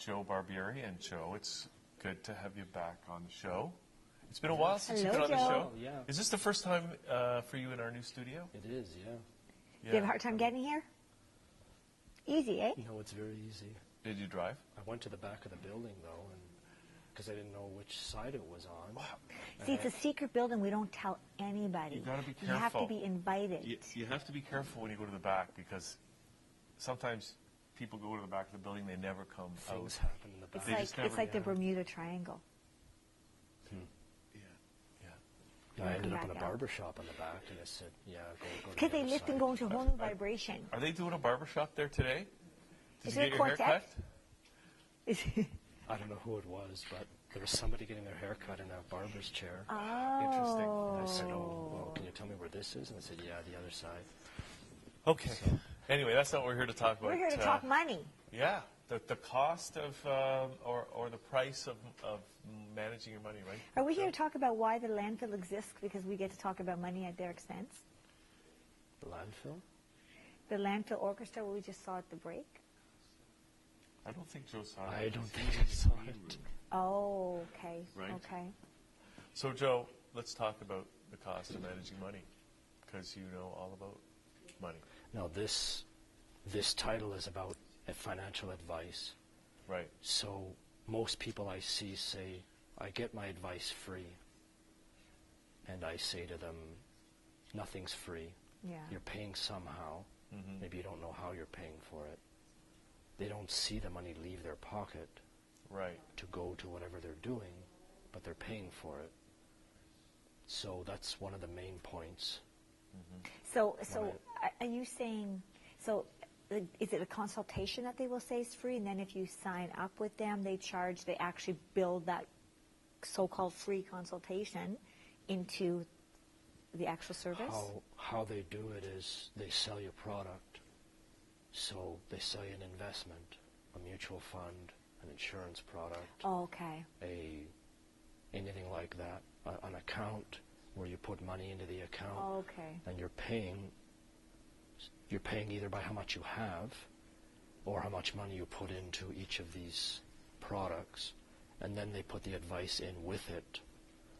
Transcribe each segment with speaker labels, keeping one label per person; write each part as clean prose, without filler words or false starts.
Speaker 1: Joe Barbieri. And Joe, it's good to have you back on the show. It's been a while since you've been on the show.
Speaker 2: Oh, yeah.
Speaker 1: Is this the first time for you in our new studio?
Speaker 2: It is, yeah.
Speaker 3: Do you have a hard time getting here? Easy, eh?
Speaker 2: No, it's very easy.
Speaker 1: Did you drive?
Speaker 2: I went to the back of the building, though, and because I didn't know which side it was on.
Speaker 3: See, it's a secret building. We don't tell anybody.
Speaker 1: You got to be careful.
Speaker 3: You have to be invited.
Speaker 1: You have to be careful when you go to the back, because sometimes people go to the back of the building, they never come
Speaker 2: Things
Speaker 1: out.
Speaker 2: happen in the back.
Speaker 3: It's like the Bermuda Triangle.
Speaker 2: I ended up in a barber shop in the back, and I said, "Yeah, go."
Speaker 3: Because they lift and go into a whole new vibration.
Speaker 1: Are they doing a barber shop there today? Did
Speaker 3: Is
Speaker 1: you
Speaker 3: it
Speaker 1: get
Speaker 3: a
Speaker 1: your hair
Speaker 3: quartet?
Speaker 1: cut?
Speaker 2: I don't know who it was, but there was somebody getting their hair cut in a barber's chair.
Speaker 1: Interesting.
Speaker 2: And I said, "Oh, well, can you tell me where this is?" And they said, "Yeah, the other side."
Speaker 1: Okay. Anyway, that's not what we're here to talk about.
Speaker 3: We're here to talk money.
Speaker 1: Yeah, the cost of or the price of managing your money, right?
Speaker 3: Are we here to talk about why the landfill exists, because we get to talk about money at their expense?
Speaker 2: The landfill?
Speaker 3: The landfill orchestra we just saw at the break?
Speaker 1: I don't think Joe saw it.
Speaker 2: I don't think I saw it.
Speaker 3: Oh, okay.
Speaker 1: Right.
Speaker 3: Okay.
Speaker 1: So, Joe, let's talk about the cost of managing money, because you know all about money.
Speaker 2: No, this title is about financial advice.
Speaker 1: Right.
Speaker 2: So most people I see say, I get my advice free. And I say to them, nothing's free.
Speaker 3: Yeah.
Speaker 2: You're paying somehow.
Speaker 1: Mm-hmm.
Speaker 2: Maybe you don't know how you're paying for it. They don't see the money leave their pocket
Speaker 1: Right.
Speaker 2: to go to whatever they're doing, but they're paying for it. So that's one of the main points.
Speaker 1: Mm-hmm.
Speaker 3: So are you saying, so is it a consultation that they will say is free, and then if you sign up with them, they actually build that so-called free consultation into the actual service?
Speaker 2: How they do it is they sell you product. So they sell you an investment, a mutual fund, an insurance product.
Speaker 3: Oh, okay.
Speaker 2: Anything like that, an account where you put money into the account.
Speaker 3: Oh, okay.
Speaker 2: And you're paying either by how much you have or how much money you put into each of these products, and then they put the advice in with it.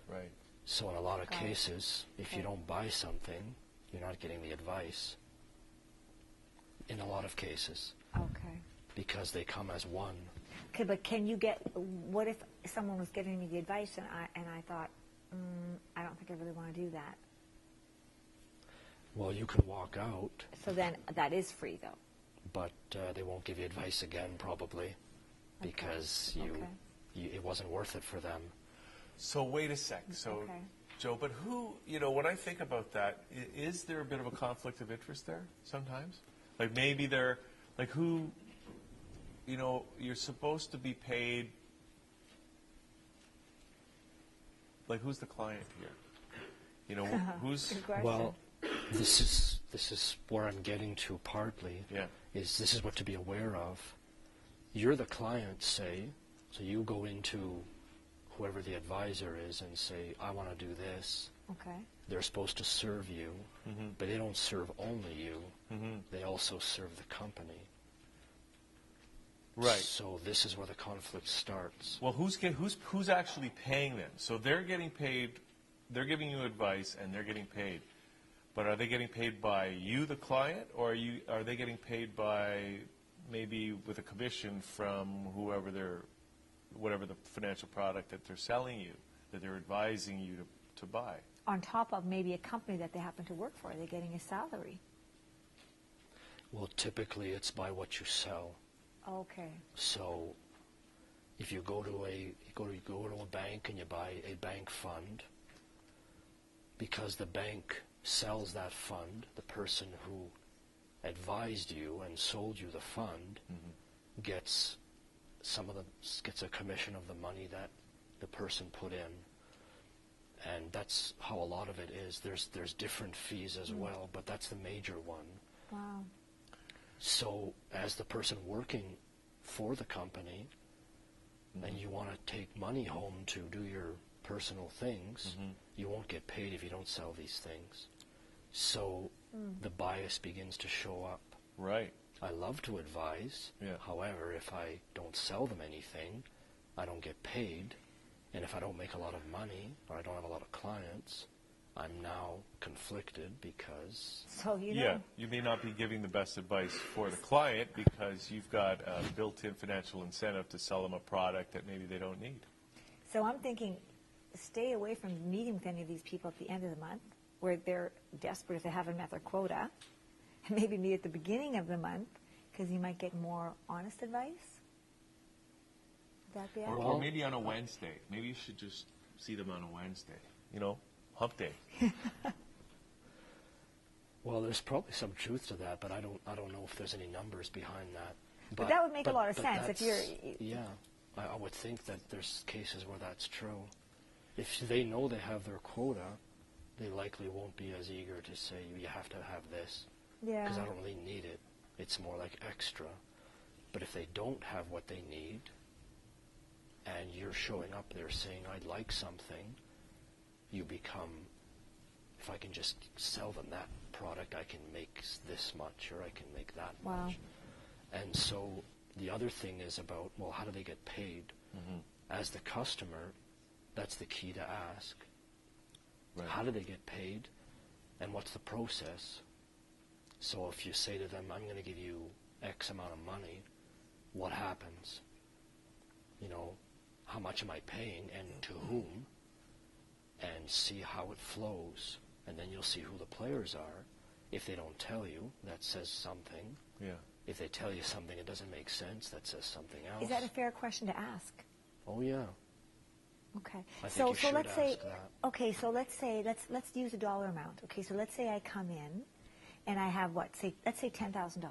Speaker 1: Right.
Speaker 2: So in a lot of cases, if you don't buy something, you're not getting the advice. In a lot of cases.
Speaker 3: Okay.
Speaker 2: Because they come as one.
Speaker 3: Okay, but what if someone was giving me the advice and I thought, I don't think I really want to do that.
Speaker 2: Well, you can walk out.
Speaker 3: So then that is free, though.
Speaker 2: But they won't give you advice again, probably, because it wasn't worth it for them.
Speaker 1: So wait a sec. So, Joe, but when I think about that, is there a bit of a conflict of interest there sometimes? Like maybe you're supposed to be paid. Like, who's the client here? Who's...
Speaker 2: Well, this is where I'm getting to partly.
Speaker 1: Yeah.
Speaker 2: This is what to be aware of. You're the client, say, so you go into whoever the advisor is and say, I want to do this.
Speaker 3: Okay.
Speaker 2: They're supposed to serve you, but they don't serve only you. They also serve the company.
Speaker 1: Right.
Speaker 2: So this is where the conflict starts.
Speaker 1: Well, who's actually paying them? So they're getting paid. They're giving you advice, and they're getting paid. But are they getting paid by you, the client, or are they getting paid by maybe with a commission from whatever the financial product that they're selling you, that they're advising you to buy?
Speaker 3: On top of maybe a company that they happen to work for, are they getting a salary?
Speaker 2: Well, typically it's by what you sell.
Speaker 3: Okay.
Speaker 2: So, if you go to a bank and you buy a bank fund, because the bank sells that fund, the person who advised you and sold you the fund gets a commission of the money that the person put in, and that's how a lot of it is. There's different fees as well, but that's the major one.
Speaker 3: Wow.
Speaker 2: So as the person working for the company, and you want to take money home to do your personal things, you won't get paid if you don't sell these things. So the bias begins to show up.
Speaker 1: Right.
Speaker 2: I love to advise.
Speaker 1: Yeah.
Speaker 2: However, if I don't sell them anything, I don't get paid. And if I don't make a lot of money or I don't have a lot of clients, I'm now conflicted because...
Speaker 3: So you know.
Speaker 1: Yeah, you may not be giving the best advice for the client because you've got a built-in financial incentive to sell them a product that maybe they don't need.
Speaker 3: So I'm thinking, stay away from meeting with any of these people at the end of the month where they're desperate if they haven't met their quota. And maybe meet at the beginning of the month because you might get more honest advice. Would that be accurate?
Speaker 1: Or maybe on a Wednesday. Maybe you should just see them on a Wednesday. You know, hump day.
Speaker 2: Well, there's probably some truth to that, but I don't know if there's any numbers behind that.
Speaker 3: But that would make a lot of sense if you're...
Speaker 2: Yeah, I would think that there's cases where that's true. If they know they have their quota, they likely won't be as eager to say, you have to have this.
Speaker 3: Yeah.
Speaker 2: Because I don't really need it. It's more like extra. But if they don't have what they need, and you're showing up there saying, I'd like something, you become, if I can just sell them that product, I can make this much, or I can make that
Speaker 3: Wow.
Speaker 2: much. And so the other thing is about, well, how do they get paid?
Speaker 1: Mm-hmm.
Speaker 2: As the customer, that's the key to ask.
Speaker 1: Right.
Speaker 2: How do they get paid? And what's the process? So if you say to them, I'm going to give you X amount of money, what happens? You know, how much am I paying and to whom? And see how it flows. And then you'll see who the players are. If they don't tell you, that says something.
Speaker 1: Yeah.
Speaker 2: If they tell you something that doesn't make sense, that says something else.
Speaker 3: Is that a fair question to ask?
Speaker 2: Oh, yeah.
Speaker 3: Okay.
Speaker 2: I think you should
Speaker 3: let's
Speaker 2: ask
Speaker 3: say,
Speaker 2: that.
Speaker 3: okay, so let's use a dollar amount. Okay, so let's say I come in and I have let's say $10,000.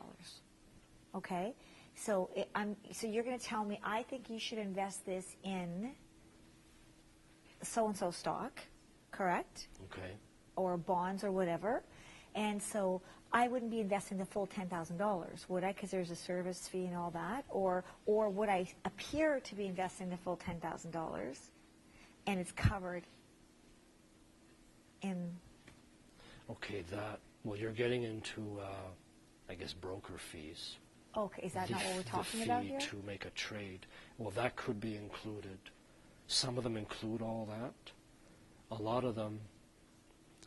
Speaker 3: Okay? So so you're going to tell me, I think you should invest this in so-and-so stock, correct?
Speaker 2: Okay.
Speaker 3: Or bonds or whatever. And so I wouldn't be investing the full $10,000, would I? Because there's a service fee and all that. Or would I appear to be investing the full $10,000 and it's covered in...
Speaker 2: Okay, well, you're getting into, I guess, broker fees.
Speaker 3: Okay, is that not what we're talking about here?
Speaker 2: The fee to make a trade. Well, that could be included. Some of them include all that. A lot of them,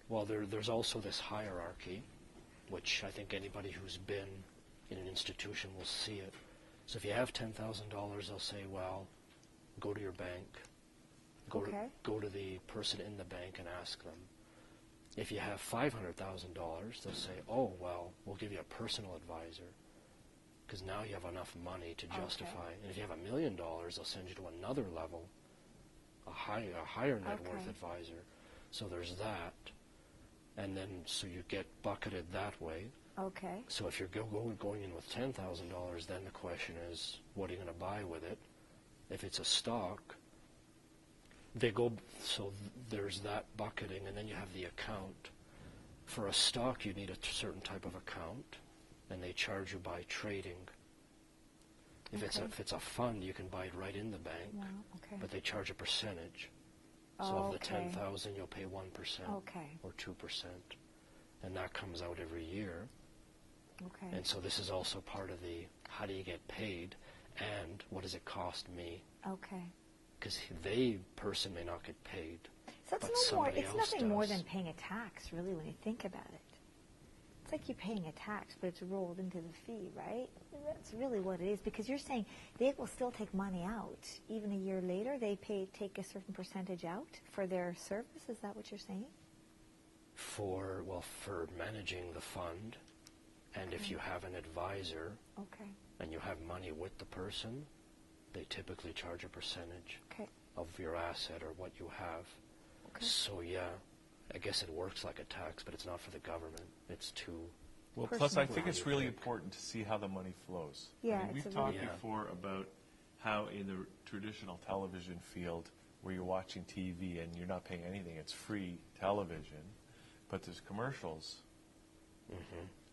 Speaker 2: well, there's also this hierarchy, which I think anybody who's been in an institution will see it. So if you have $10,000, they'll say, well, go to your bank. Go to the person in the bank and ask them. If you have $500,000, they'll say, oh, well, we'll give you a personal advisor, because now you have enough money to justify.
Speaker 3: Okay.
Speaker 2: And if you have $1 million, they'll send you to another level, a higher net worth
Speaker 3: Okay.
Speaker 2: advisor. So there's that. And then, so you get bucketed that way.
Speaker 3: Okay.
Speaker 2: So if you're going in with $10,000, then the question is, what are you going to buy with it? If it's a stock, there's that bucketing, and then you have the account. For a stock, you need a certain type of account, and they charge you by trading. If it's a fund, you can buy it right in the bank,
Speaker 3: Wow, okay.
Speaker 2: but they charge a percentage. So
Speaker 3: Oh,
Speaker 2: of the
Speaker 3: okay.
Speaker 2: 10,000, you'll pay 1%
Speaker 3: Okay.
Speaker 2: or 2%, and that comes out every year.
Speaker 3: Okay.
Speaker 2: And so this is also part of the how do you get paid, and what does it cost me?
Speaker 3: Okay.
Speaker 2: Because person may not get paid.
Speaker 3: So
Speaker 2: but
Speaker 3: it's
Speaker 2: somebody
Speaker 3: it's
Speaker 2: else
Speaker 3: nothing more
Speaker 2: does.
Speaker 3: than paying a tax, really, when you think about it. It's like you're paying a tax, but it's rolled into the fee, right? That's really what it is, because you're saying they will still take money out. Even a year later, they take a certain percentage out for their service? Is that what you're saying?
Speaker 2: For managing the fund, and if you have an advisor
Speaker 3: Okay.
Speaker 2: and you have money with the person, they typically charge a percentage
Speaker 3: Okay.
Speaker 2: of your asset or what you have.
Speaker 3: Okay.
Speaker 2: So yeah, I guess it works like a tax, but it's not for the government. It's too...
Speaker 1: Well,
Speaker 3: Personal
Speaker 1: plus I think it's really
Speaker 2: bank.
Speaker 1: important to see how the money flows.
Speaker 3: Yeah,
Speaker 1: I mean,
Speaker 3: it's
Speaker 1: we've
Speaker 3: a really-
Speaker 1: talked
Speaker 2: Yeah.
Speaker 1: before about how in the traditional television field where you're watching TV and you're not paying anything, it's free television, but there's commercials,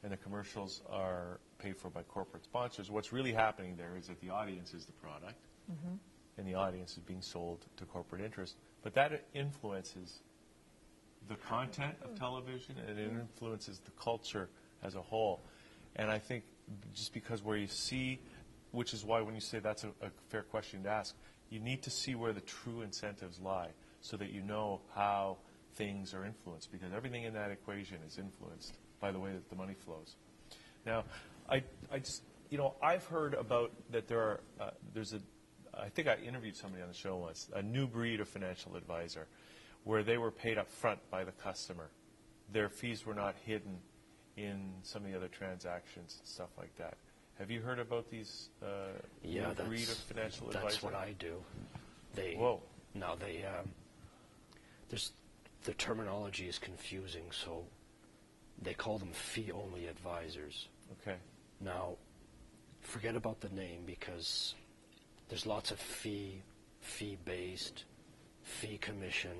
Speaker 1: and the commercials are paid for by corporate sponsors. What's really happening there is that the audience is the product, and the audience is being sold to corporate interest, but that influences the content of television, and it influences the culture as a whole. And I think just because where you see, which is why when you say that's a fair question to ask, you need to see where the true incentives lie so that you know how things are influenced, because everything in that equation is influenced by the way that the money flows. Now, I just, I've heard about that I think I interviewed somebody on the show once, a new breed of financial advisor, where they were paid up front by the customer. Their fees were not hidden in some of the other transactions and stuff like that. Have you heard about these new breed of financial advisor?
Speaker 2: That's what I do.
Speaker 1: Whoa.
Speaker 2: Now the terminology is confusing, so they call them fee-only advisors.
Speaker 1: Okay.
Speaker 2: Now, forget about the name, because there's lots of fee-based, fee commission,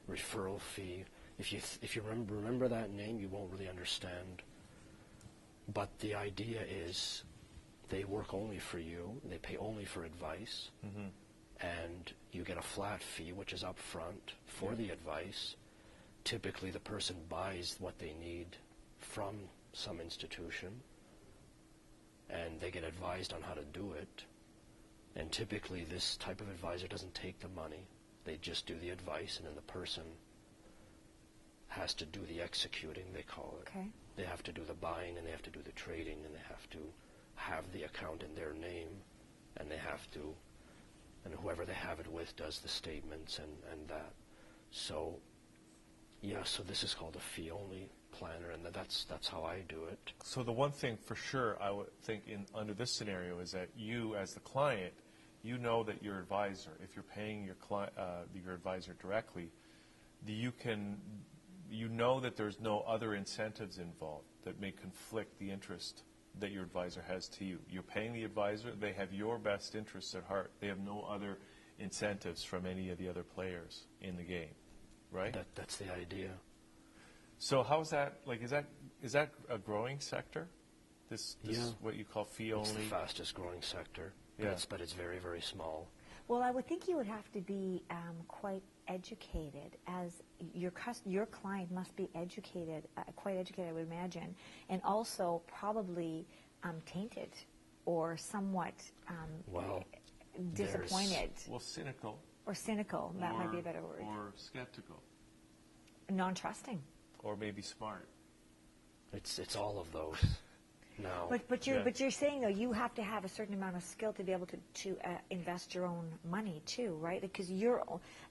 Speaker 2: referral fee. If you remember that name, you won't really understand. But the idea is they work only for you, they pay only for advice, and you get a flat fee, which is up front for the advice. Typically, the person buys what they need from some institution, and they get advised on how to do it. And typically, this type of advisor doesn't take the money. They just do the advice, and then the person has to do the executing, they call it.
Speaker 3: Okay.
Speaker 2: They have to do the buying, and they have to do the trading, and they have to have the account in their name, and they have to, and whoever they have it with does the statements and that. So, so this is called a fee-only planner, and that's how I do it.
Speaker 1: So the one thing for sure I would think under this scenario is that you, as the client, you know that your advisor, if you're paying your advisor directly, you know that there's no other incentives involved that may conflict the interest that your advisor has to you. You're paying the advisor, they have your best interests at heart. They have no other incentives from any of the other players in the game, right?
Speaker 2: That's the idea.
Speaker 1: So how is that, is that a growing sector? This what you call fee only?
Speaker 2: It's the fastest growing sector, but it's very, very small.
Speaker 3: Well, I would think you would have to be quite educated, as your client must be educated, quite educated, I would imagine, and also probably tainted or somewhat disappointed.
Speaker 1: Cynical.
Speaker 3: Or cynical, that might be a better word.
Speaker 1: Or skeptical.
Speaker 3: Non-trusting.
Speaker 1: Or maybe smart.
Speaker 2: It's all of those. No.
Speaker 3: But you're saying, though, you have to have a certain amount of skill to be able to invest your own money too, right? Because you're,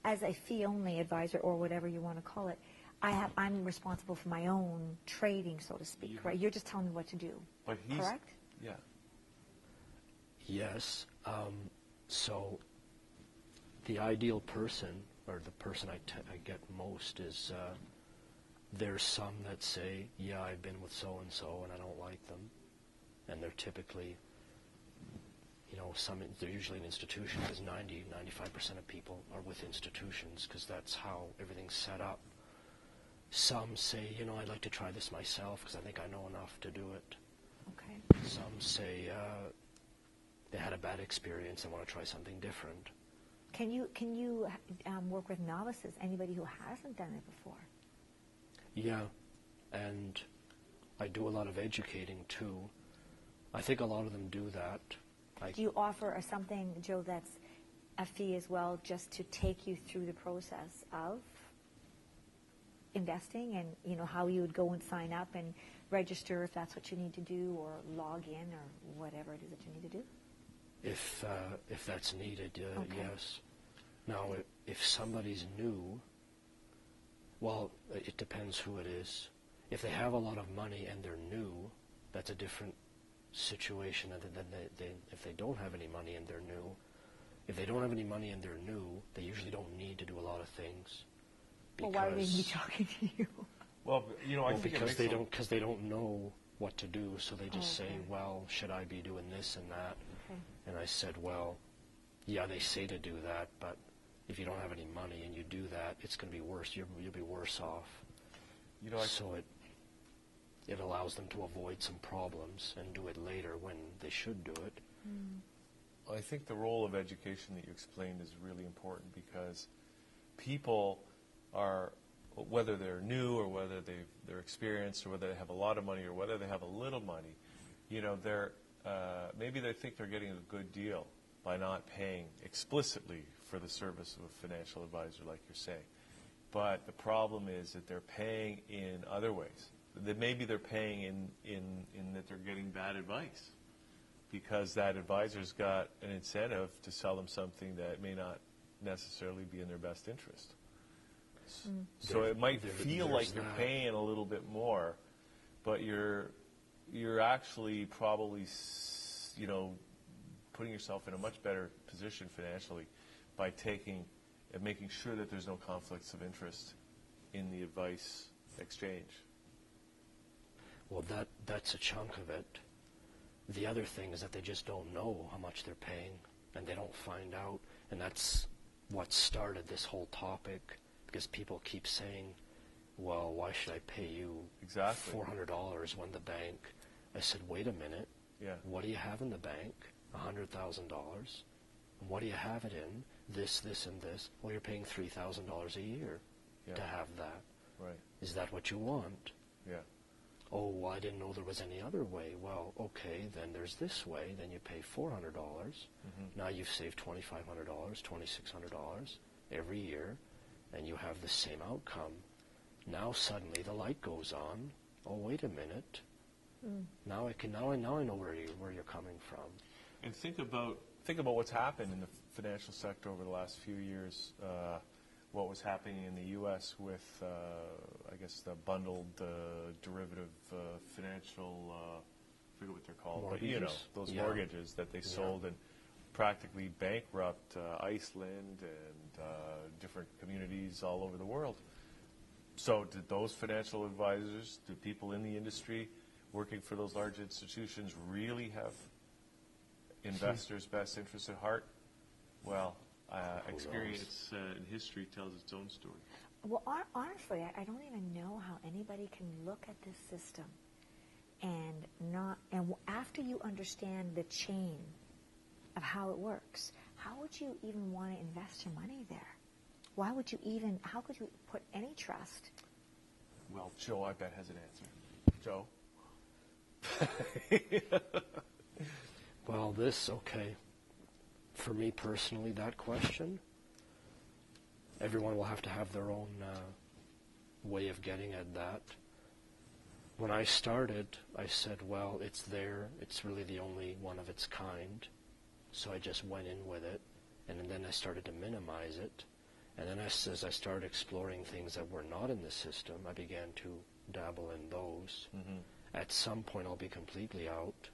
Speaker 3: as a fee-only advisor or whatever you want to call it, I'm responsible for my own trading, so to speak, right? You're just telling me what to do.
Speaker 1: But
Speaker 3: correct?
Speaker 1: Yeah.
Speaker 2: Yes. So the ideal person, or the person I get most, is there's some that say, I've been with so-and-so and I don't like them. And they're typically, they're usually an institution, because 95% of people are with institutions, because that's how everything's set up. Some say, I'd like to try this myself because I think I know enough to do it.
Speaker 3: Okay.
Speaker 2: Some say they had a bad experience and want to try something different.
Speaker 3: Can you work with novices, anybody who hasn't done it before?
Speaker 2: Yeah, and I do a lot of educating too. I think a lot of them do that.
Speaker 3: Do you offer something, Joe, that's a fee as well, just to take you through the process of investing, and how you would go and sign up and register if that's what you need to do, or log in, or whatever it is that you need to do?
Speaker 2: If that's needed,
Speaker 3: Okay.
Speaker 2: Yes. Now, if somebody's new, well, it depends who it is. If they have a lot of money and they're new, that's a different situation than if they don't have any money and they're new. If they don't have any money and they're new, they usually don't need to do a lot of things.
Speaker 3: Well, why would they be talking to you?
Speaker 1: Well, I think
Speaker 2: because they don't know what to do, so they just say, well, should I be doing this and that?
Speaker 3: Okay.
Speaker 2: And I said, well, they say to do that, but if you don't have any money and you do that, it's going to be worse. You'll be worse off. So it allows them to avoid some problems and do it later when they should do it.
Speaker 1: I think the role of education that you explained is really important, because people are, whether they're new or whether they're experienced or whether they have a lot of money or whether they have a little money, they're maybe they think they're getting a good deal by not paying explicitly for the service of a financial advisor, like you're saying. But the problem is that they're paying in other ways. That maybe they're paying in that they're getting bad advice, because that advisor's got an incentive to sell them something that may not necessarily be in their best interest. So it might feel like you're paying a little bit more, but you're actually probably, putting yourself in a much better position financially by making sure that there's no conflicts of interest in the advice exchange.
Speaker 2: Well, that's a chunk of it. The other thing is that they just don't know how much they're paying, and they don't find out, and that's what started this whole topic, because people keep saying, well, why should I pay you
Speaker 1: exactly
Speaker 2: $400 when the bank? I said, wait a minute.
Speaker 1: Yeah.
Speaker 2: What do you have in the bank? $100,000. What do you have it in? This, and this. Well, you're paying $3,000 a year to have that.
Speaker 1: Right.
Speaker 2: Is that what you want?
Speaker 1: Yeah.
Speaker 2: Oh, well, I didn't know there was any other way. Well, okay, then there's this way. Then you pay $400. Now you've saved $2,500, $2,600 every year, and you have the same outcome. Now suddenly the light goes on. Oh, wait a minute. Now I know where you're coming from.
Speaker 1: And think about what's happened in the financial sector over the last few years. What was happening in the U.S. with, I guess, the bundled derivative financial, I forget what they're called,
Speaker 2: mortgages.
Speaker 1: But those mortgages that they sold and practically bankrupt Iceland and different communities all over the world. So did those financial advisors, did people in the industry working for those large institutions really have investors' best interests at heart? Well, experience in history tells its own story.
Speaker 3: Well, honestly, I don't even know how anybody can look at this system and after you understand the chain of how it works, how would you even want to invest your money there? How could you put any trust?
Speaker 1: Well, Joe, I bet, has an answer. Joe?
Speaker 2: Well, okay. For me personally, that question, everyone will have to have their own way of getting at that. When I started, I said, well, it's there. It's really the only one of its kind. So I just went in with it, and then I started to minimize it. And then as I started exploring things that were not in the system, I began to dabble in those. At some point, I'll be completely out.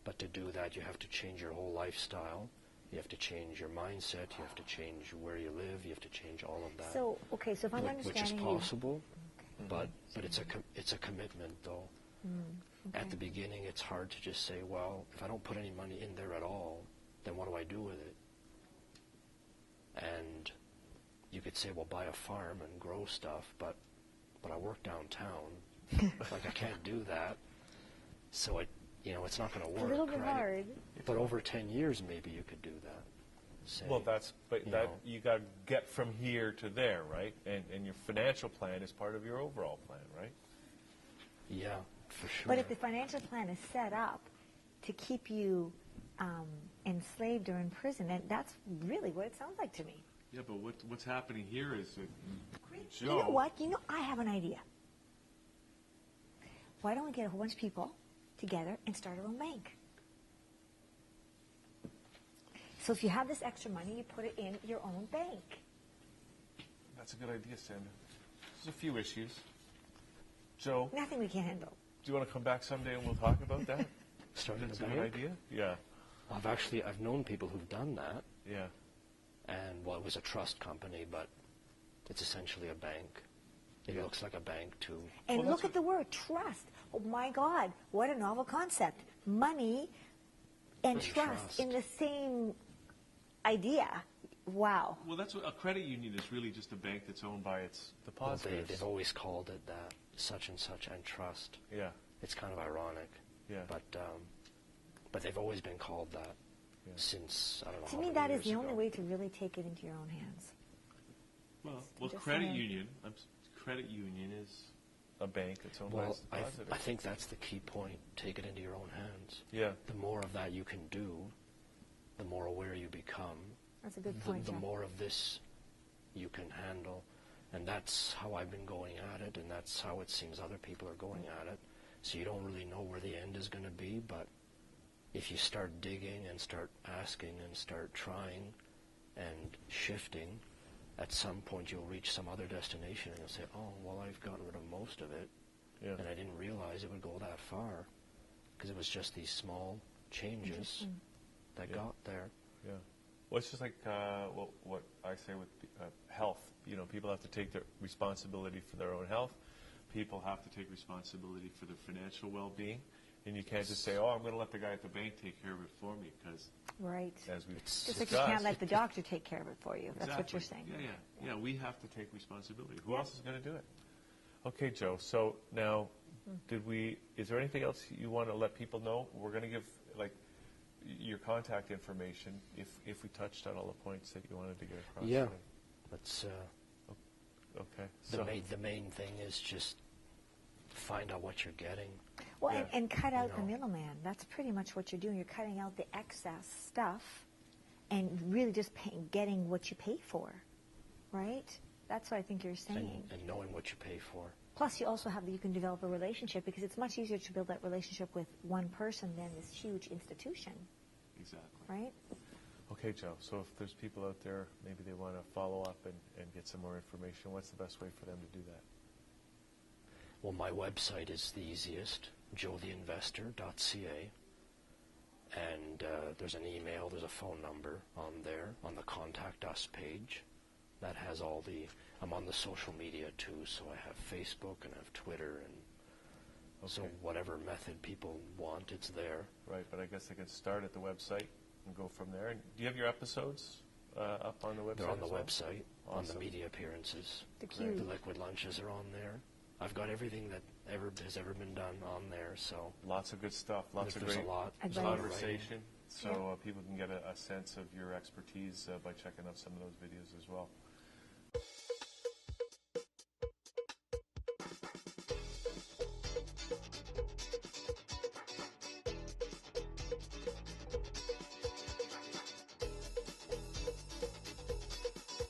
Speaker 2: But to do that, you have to change your whole lifestyle. You have to change your mindset. You have to change where you live. You have to change all of that.
Speaker 3: So if I'm understanding
Speaker 2: which is possible,
Speaker 3: okay.
Speaker 2: but it's a commitment, though.
Speaker 3: Okay.
Speaker 2: At the beginning, it's hard to just say, well, if I don't put any money in there at all, then what do I do with it? And you could say, well, buy a farm and grow stuff, but I work downtown. Like, I can't do that. So it's not going to work.
Speaker 3: It's a little bit hard.
Speaker 2: But over 10 years, maybe you could do that. Say,
Speaker 1: you got to get from here to there, right? And your financial plan is part of your overall plan, right?
Speaker 2: Yeah, for sure.
Speaker 3: But if the financial plan is set up to keep you enslaved or in prison, then that's really what it sounds like to me.
Speaker 1: Yeah, but what's happening here is that Joe...
Speaker 3: You know what? I have an idea. Why don't we get a whole bunch of people together and start our own bank? So if you have this extra money, you put it in your own bank.
Speaker 1: That's a good idea, Sandra. There's a few issues. Joe?
Speaker 3: Nothing we can't handle.
Speaker 1: Do you want to come back someday and we'll talk about that?
Speaker 2: Starting
Speaker 1: That's
Speaker 2: a
Speaker 1: a
Speaker 2: bank?
Speaker 1: good idea? Yeah.
Speaker 2: I've known people who've done that.
Speaker 1: Yeah.
Speaker 2: And, well, it was a trust company, but it's essentially a bank. It looks like a bank, too.
Speaker 3: And look at the word, trust. Oh, my God, what a novel concept. Money and trust in the same idea. Wow.
Speaker 1: Well, that's what a credit union is, really just a bank that's owned by its depositors.
Speaker 2: They've always called it that, such and such, and trust.
Speaker 1: Yeah.
Speaker 2: It's kind of ironic.
Speaker 1: Yeah.
Speaker 2: But they've always been called that since, I don't know,
Speaker 3: To me, that is the only way to really take it into your own hands.
Speaker 1: Well, credit union is a bank that's owned by
Speaker 2: Well,
Speaker 1: its depositor.
Speaker 2: I think that's the key point. Take it into your own hands.
Speaker 1: Yeah.
Speaker 2: The more of that you can do, the more aware you become.
Speaker 3: That's a good point,
Speaker 2: The
Speaker 3: Jeff.
Speaker 2: more of this you can handle. And that's how I've been going at it, and that's how it seems other people are going at it. So you don't really know where the end is going to be, but if you start digging and start asking and start trying and shifting, at some point you'll reach some other destination and you'll say, oh, well, I've gotten rid of most of it,
Speaker 1: Yeah.
Speaker 2: and I didn't realize it would go that far, because it was just these small changes
Speaker 3: Interesting.
Speaker 2: that
Speaker 1: Yeah.
Speaker 2: got there.
Speaker 1: Yeah. Well, it's just like what I say with health. You know, people have to take their responsibility for their own health. People have to take responsibility for their financial well-being. And you can't just say, oh, I'm going to let the guy at the bank take care of it for me, because
Speaker 3: Right.
Speaker 1: as we've
Speaker 3: Just
Speaker 1: discussed,
Speaker 3: like you can't let the doctor take care of it for you. That's what you're saying.
Speaker 1: Exactly. Yeah, we have to take responsibility. Who else is going to do it? Okay, Joe. So now, is there anything else you want to let people know? We're going to give, your contact information if we touched on all the points that you wanted to get across.
Speaker 2: Yeah.
Speaker 1: today.
Speaker 2: That's
Speaker 1: Okay.
Speaker 2: the main thing is just find out what you're getting.
Speaker 3: Well,
Speaker 1: Yeah.
Speaker 3: and cut out the
Speaker 2: know.
Speaker 3: middleman. That's pretty much what you're doing. You're cutting out the excess stuff and really just getting what you pay for, right? That's what I think you're saying.
Speaker 2: And knowing what you pay for.
Speaker 3: Plus, you also you can develop a relationship, because it's much easier to build that relationship with one person than this huge institution,
Speaker 1: Exactly.
Speaker 3: right?
Speaker 1: Okay, Joe. So if there's people out there, maybe they want to follow up and get some more information, what's the best way for them to do that?
Speaker 2: Well, my website is the easiest, joetheinvestor.ca. And there's an email, there's a phone number on there, on the Contact Us page. That has all I'm on the social media too, so I have Facebook and I have Twitter, and so
Speaker 1: Okay.
Speaker 2: whatever method people want, it's there.
Speaker 1: Right, but I guess they can start at the website and go from there. And do you have your episodes up on the website?
Speaker 2: They're on the
Speaker 1: as well?
Speaker 2: website, on the
Speaker 1: Awesome.
Speaker 2: media appearances.
Speaker 3: The
Speaker 2: The
Speaker 3: cube.
Speaker 2: liquid lunches are on there. I've got everything that has ever been done on there, so
Speaker 1: Lots of good stuff. Lots of
Speaker 2: there's
Speaker 1: great
Speaker 2: a lot.
Speaker 3: I'd
Speaker 2: There's a lot of
Speaker 1: conversation. So
Speaker 3: Yeah.
Speaker 1: people can get a sense of your expertise by checking out some of those videos as well.